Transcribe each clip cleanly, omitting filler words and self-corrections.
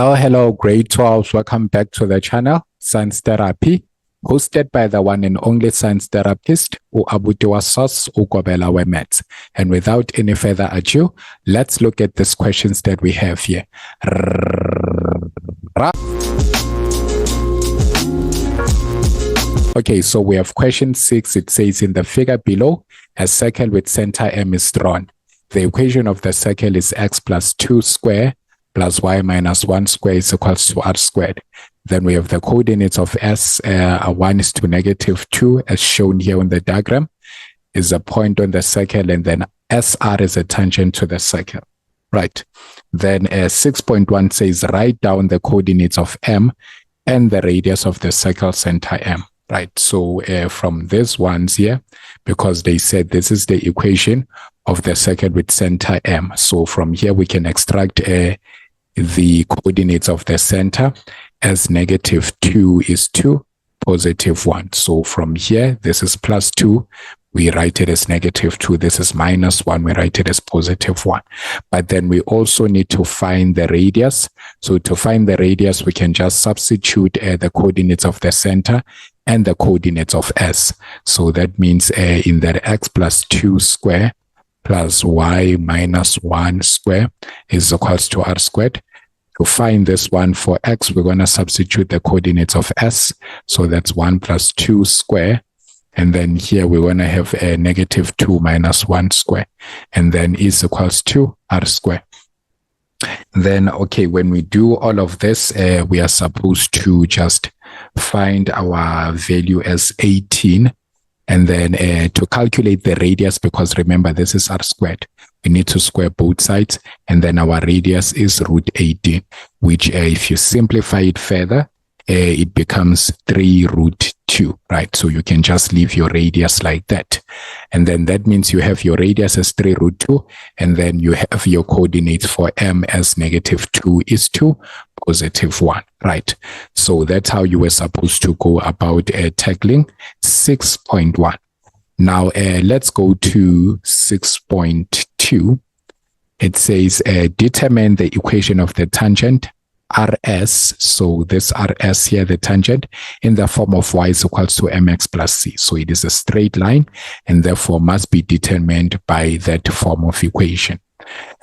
Hello, grade 12. Welcome back to the channel, Science Therapy, hosted by the one and only science therapist, Uabutiwa Sos Ukobela Wemets. And without any further ado, let's look at these questions that we have here. Okay, so we have question 6. It says in the figure below, a circle with center M is drawn. The equation of the circle is x plus 2 square plus y minus 1 square is equals to r squared. Then we have the coordinates of s, 1 is to negative 2, as shown here on the diagram, is a point on the circle, and then SR is a tangent to the circle, right? Then 6.1 says write down the coordinates of M and the radius of the circle center M, right? So from these ones here, because they said this is the equation of the circle with center M. So from here we can extract the coordinates of the center as negative 2 is to positive 1. So from here, this is plus 2. We write it as negative 2. This is minus 1. We write it as positive 1. But then we also need to find the radius. So to find the radius, we can just substitute the coordinates of the center and the coordinates of S. So that means in that x plus 2 square plus y minus 1 square is equals to r squared. To find this one for x, we're going to substitute the coordinates of s. So that's 1 plus 2 square. And then here we're going to have a negative 2 minus 1 square. And then is equals to r square. Then, okay, when we do all of this, we are supposed to just find our value as 18. And then to calculate the radius, because remember, this is r squared, we need to square both sides. And then our radius is root 18, which if you simplify it further, it becomes 3 root 2, right? So you can just leave your radius like that. And then that means you have your radius as 3 root 2. And then you have your coordinates for M as negative 2 is to positive 1, right? So that's how you were supposed to go about tackling 6.1. Now, let's go to 6.2. It says, determine the equation of the tangent RS. So this RS here, the tangent, in the form of y is equals to mx plus c. So it is a straight line and therefore must be determined by that form of equation.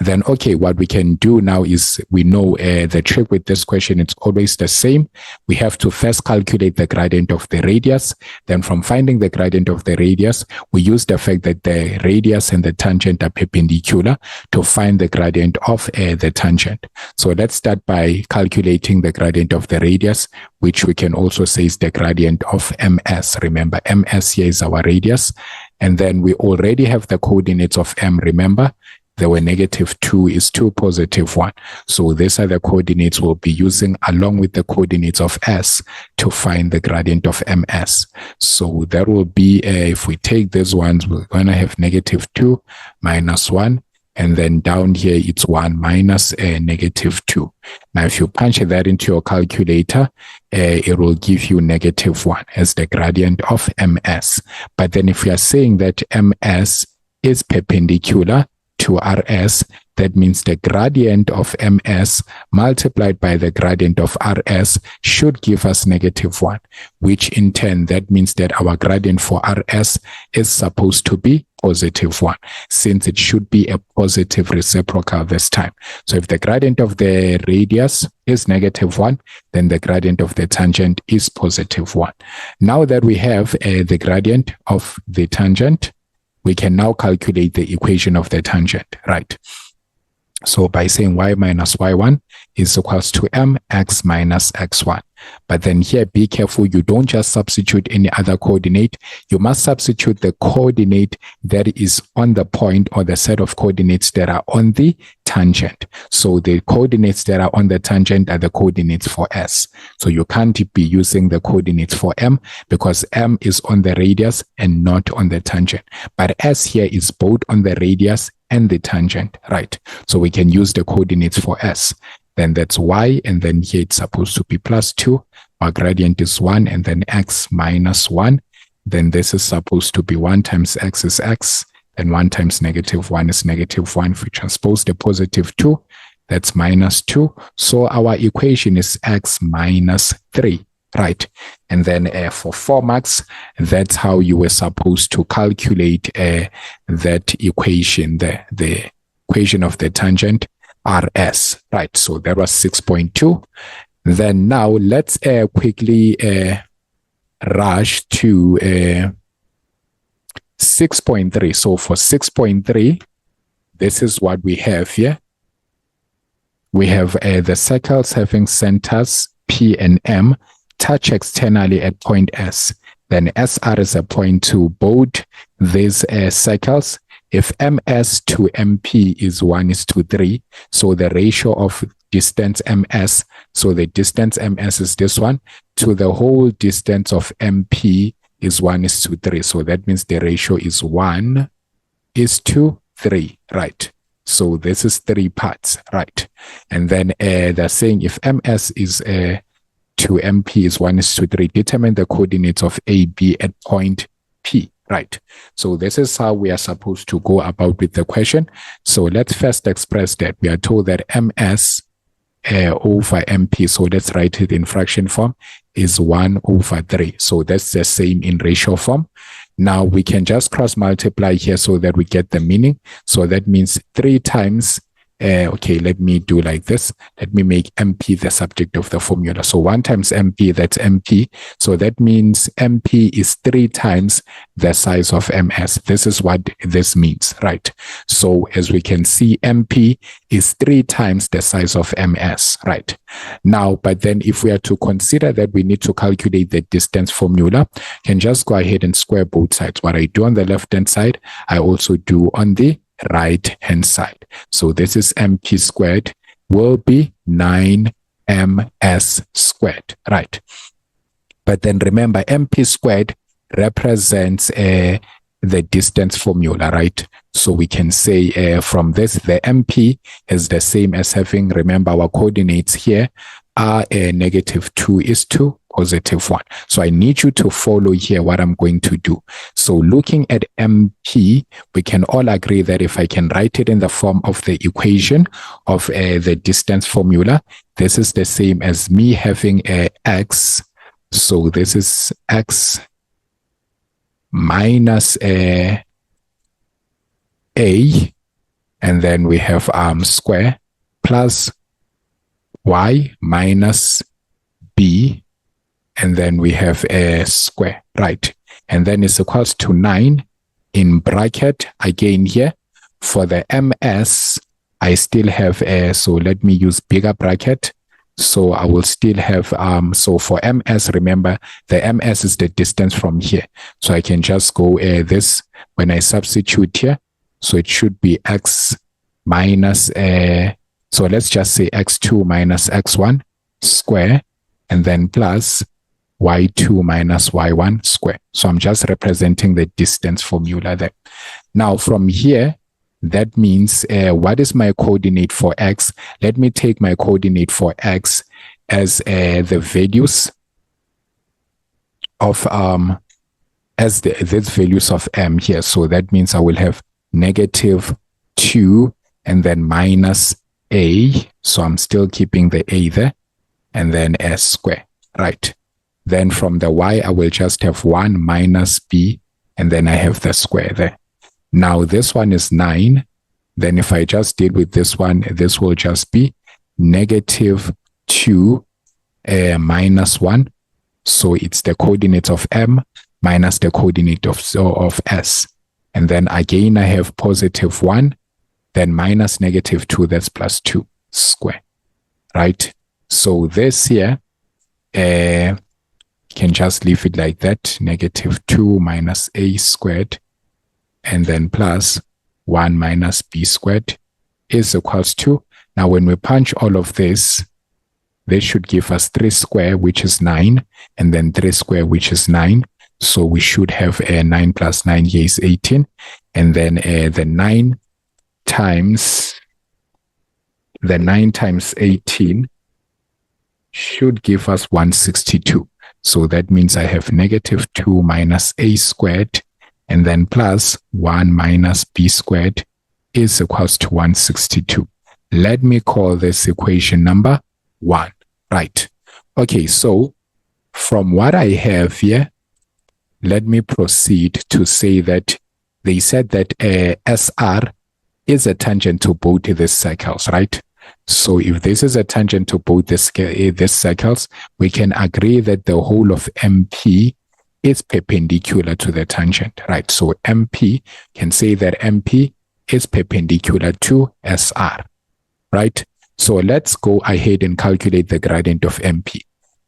Then, okay, what we can do now is we know the trick with this question, it's always the same. We have to first calculate the gradient of the radius. Then from finding the gradient of the radius, we use the fact that the radius and the tangent are perpendicular to find the gradient of the tangent. So let's start by calculating the gradient of the radius, which we can also say is the gradient of ms. Remember, ms here is our radius. And then we already have the coordinates of m, remember? There were negative 2 is to positive 1. So these are the coordinates we'll be using along with the coordinates of S to find the gradient of MS. So that will be, if we take these ones, we're going to have negative 2 minus 1. And then down here, it's 1 minus negative 2. Now, if you punch that into your calculator, it will give you negative 1 as the gradient of MS. But then if we are saying that MS is perpendicular to RS, that means the gradient of MS multiplied by the gradient of RS should give us negative 1, which in turn, that means that our gradient for RS is supposed to be positive 1, since it should be a positive reciprocal this time. So if the gradient of the radius is negative 1, then the gradient of the tangent is positive 1. Now that we have the gradient of the tangent, we can now calculate the equation of the tangent, right? So by saying y minus y1 is equals to mx minus x1. But then here, be careful, you don't just substitute any other coordinate. You must substitute the coordinate that is on the point or the set of coordinates that are on the tangent. So the coordinates that are on the tangent are the coordinates for S. So you can't be using the coordinates for M because M is on the radius and not on the tangent. But S here is both on the radius and the tangent, right? So we can use the coordinates for S. Then that's y, and then here it's supposed to be plus 2. Our gradient is 1, and then x minus 1. Then this is supposed to be 1 times x is x, and 1 times negative 1 is negative 1. If we transpose the positive 2, that's minus 2. So our equation is x minus 3, right? And then for 4 marks, that's how you were supposed to calculate that equation, the equation of the tangent RS, right? So that was 6.2. Then now let's quickly rush to 6.3. So for 6.3, this is what we have here. We have the circles having centers P and M touch externally at point S. Then SR is a point to both these circles. If MS to MP is 1:3, so the ratio of distance MS, so the distance MS is this one, to the whole distance of MP is 1:3. So that means the ratio is 1:3, right? So this is 3 parts, right? And then they're saying if MS is to MP is 1:3, determine the coordinates of AB at point P, right? So this is how we are supposed to go about with the question. So let's first express that. We are told that MS over MP, so let's write it in fraction form, is 1/3. So that's the same in ratio form. Now we can just cross multiply here so that we get the meaning. So that means 3 times, okay, let me do like this. Let me make MP the subject of the formula. So 1 times MP, that's MP. So that means MP is 3 times the size of MS. This is what this means, right? So as we can see, MP is 3 times the size of MS, right? Now, but then if we are to consider that we need to calculate the distance formula, can just go ahead and square both sides. What I do on the left-hand side, I also do on the right-hand side. So this is MP squared will be 9MS squared, right? But then remember, MP squared represents the distance formula, right? So we can say from this, the MP is the same as having, remember our coordinates here are -2 +1. So I need you to follow here what I'm going to do. So looking at MP, we can all agree that if I can write it in the form of the equation of the distance formula, this is the same as me having x. So this is x minus a, and then we have square plus y minus b, and then we have a square, right? And then it's equals to 9 in bracket again here. For the MS, I still have a, so let me use bigger bracket. So I will still have, so for MS, remember, the MS is the distance from here. So I can just go this, when I substitute here, so it should be x minus, so let's just say x2 minus x1 square, and then plus y2 minus y1 square. So I'm just representing the distance formula there. Now from here, that means what is my coordinate for x? Let me take my coordinate for x as the values of these values of m here. So that means I will have -2 and then minus a. So I'm still keeping the a there, and then s square, right? Then from the y, I will just have 1 minus b, and then I have the square there. Now this one is 9. Then if I just deal with this one, this will just be -2 minus 1. So it's the coordinate of m minus the coordinate of s. And then again, I have +1, then minus -2, that's +2 square, right? So this here, can just leave it like that, -2 minus a squared, and then plus 1 minus b squared is equals to, now when we punch all of this should give us 3 square, which is 9, and then 3 square, which is 9. So we should have 9 plus 9 here is 18, and then the 9 times 18 should give us 162. So that means I have -2 minus a squared, and then plus 1 minus b squared is equals to 162. let me call this equation number 1, right? Okay, so from what I have here, let me proceed to say that they said that SR is a tangent to both these circles, right? So if this is a tangent to both these circles, we can agree that the whole of MP is perpendicular to the tangent, right? So MP can say that MP is perpendicular to SR, right? So let's go ahead and calculate the gradient of MP.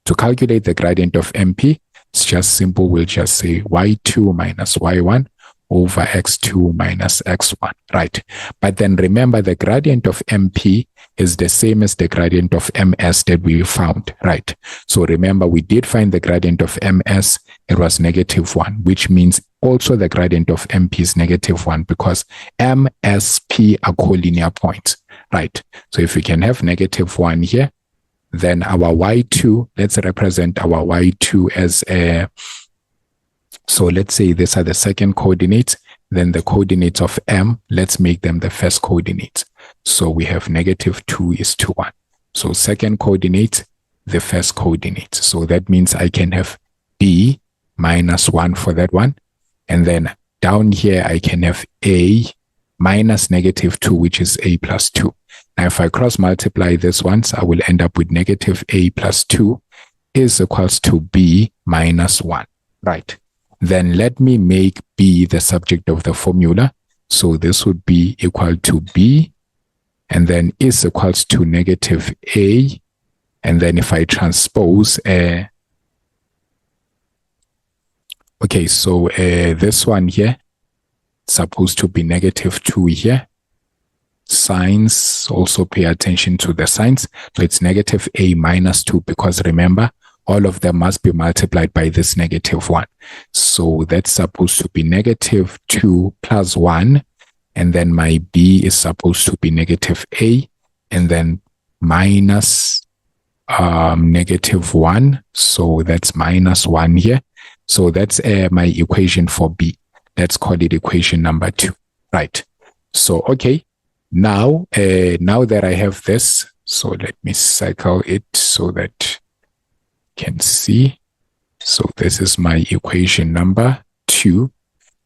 To calculate the gradient of MP, it's just simple. We'll just say y2 minus y1 over x2 minus x1, right? But then remember, the gradient of MP is the same as the gradient of MS that we found, right? So remember, we did find the gradient of MS, it was -1, which means also the gradient of MP is -1 because MSP are collinear points, right? So if we can have -1 here, then our y2, let's represent our y2 as a, so let's say these are the second coordinates, then the coordinates of M, let's make them the first coordinates. So we have -2 is to 1. So second coordinate, the first coordinate. So that means I can have B minus 1 for that one. And then down here, I can have A minus -2, which is A plus 2. Now, if I cross multiply this once, I will end up with -A plus 2 is equals to B minus 1, right? Then let me make B the subject of the formula. So this would be equal to B, and then is equals to -A. And then if I transpose, okay, so this one here, supposed to be -2 here. Signs, also pay attention to the signs. So it's -A minus 2, because remember, all of them must be multiplied by this -1. So that's supposed to be -2 plus 1. And then my B is supposed to be -A, and then minus -1. So that's -1 here. So that's my equation for B. Let's call it equation number 2, right? So, okay. Now that I have this, so let me circle it so that you can see. So this is my equation number 2,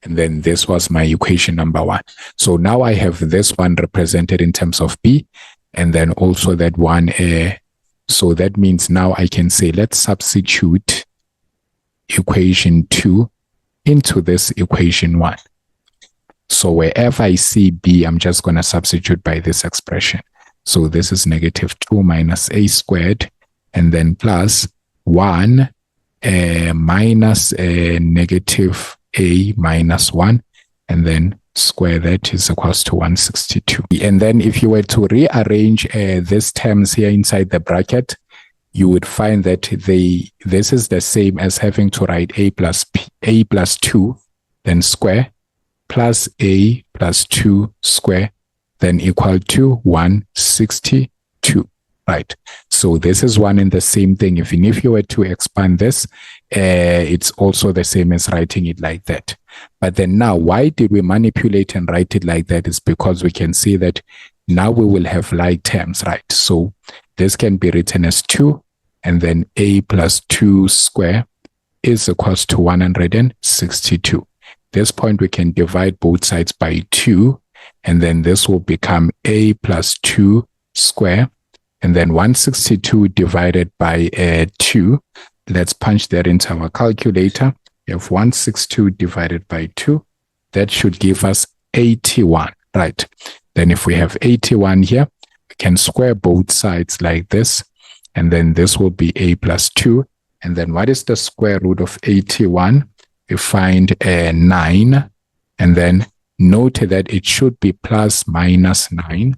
and then this was my equation number 1. So now I have this one represented in terms of B, and then also that one. So that means now I can say, let's substitute equation 2 into this equation 1. So wherever I see B, I'm just going to substitute by this expression. So this is -2 minus A squared, and then plus 1 minus -A minus 1, and then square that is equals to 162. And then if you were to rearrange these terms here inside the bracket, you would find that this is the same as having to write A plus 2, then square, plus A plus 2 square, then equal to 162, right? So this is one and the same thing. Even if you were to expand this, it's also the same as writing it like that. But then now, why did we manipulate and write it like that? Is because we can see that now we will have like terms, right? So this can be written as 2, and then A plus 2 square is equals to 162. This point, we can divide both sides by 2, and then this will become A plus 2 square, and then 162 divided by 2. Let's punch that into our calculator. We have 162 divided by 2. That should give us 81, right? Then if we have 81 here, we can square both sides like this, and then this will be A plus 2. And then what is the square root of 81? We find 9, and then note that it should be plus minus 9.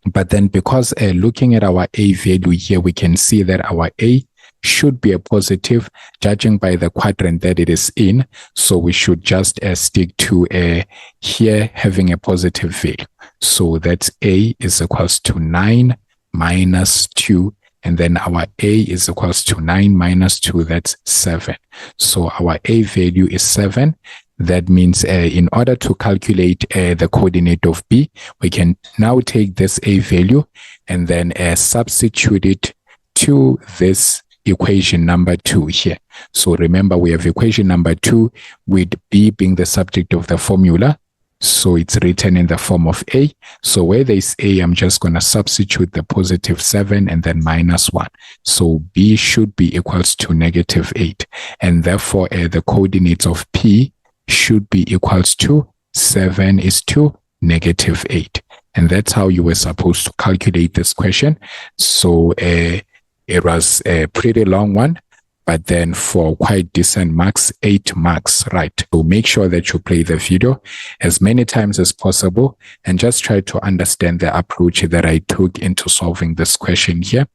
But then because looking at our A value here, we can see that our A should be a positive, judging by the quadrant that it is in. So we should just stick to here having a positive value. So that's A is equals to 9 minus 2. And then our A is equals to 9 minus 2, that's 7. So our A value is 7. That means in order to calculate the coordinate of B, we can now take this A value and then substitute it to this equation number 2 here. So remember, we have equation number 2 with B being the subject of the formula. So it's written in the form of A. So where there is A, I'm just going to substitute the positive 7 and then minus 1. So B should be equals to negative 8. And therefore, the coordinates of P should be equals to 7 is to negative 8. And that's how you were supposed to calculate this question. So it was a pretty long one, but then for quite decent marks, 8 marks, right? So make sure that you play the video as many times as possible and just try to understand the approach that I took into solving this question here.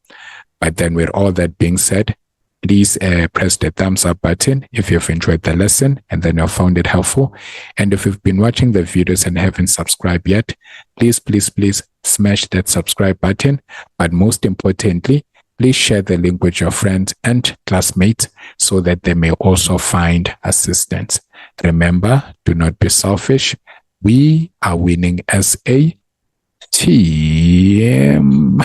But then with all that being said, please press the thumbs up button if you've enjoyed the lesson and then you found it helpful. And if you've been watching the videos and haven't subscribed yet, please smash that subscribe button. But most importantly, please share the link with your friends and classmates so that they may also find assistance. Remember, do not be selfish. We are winning as a team.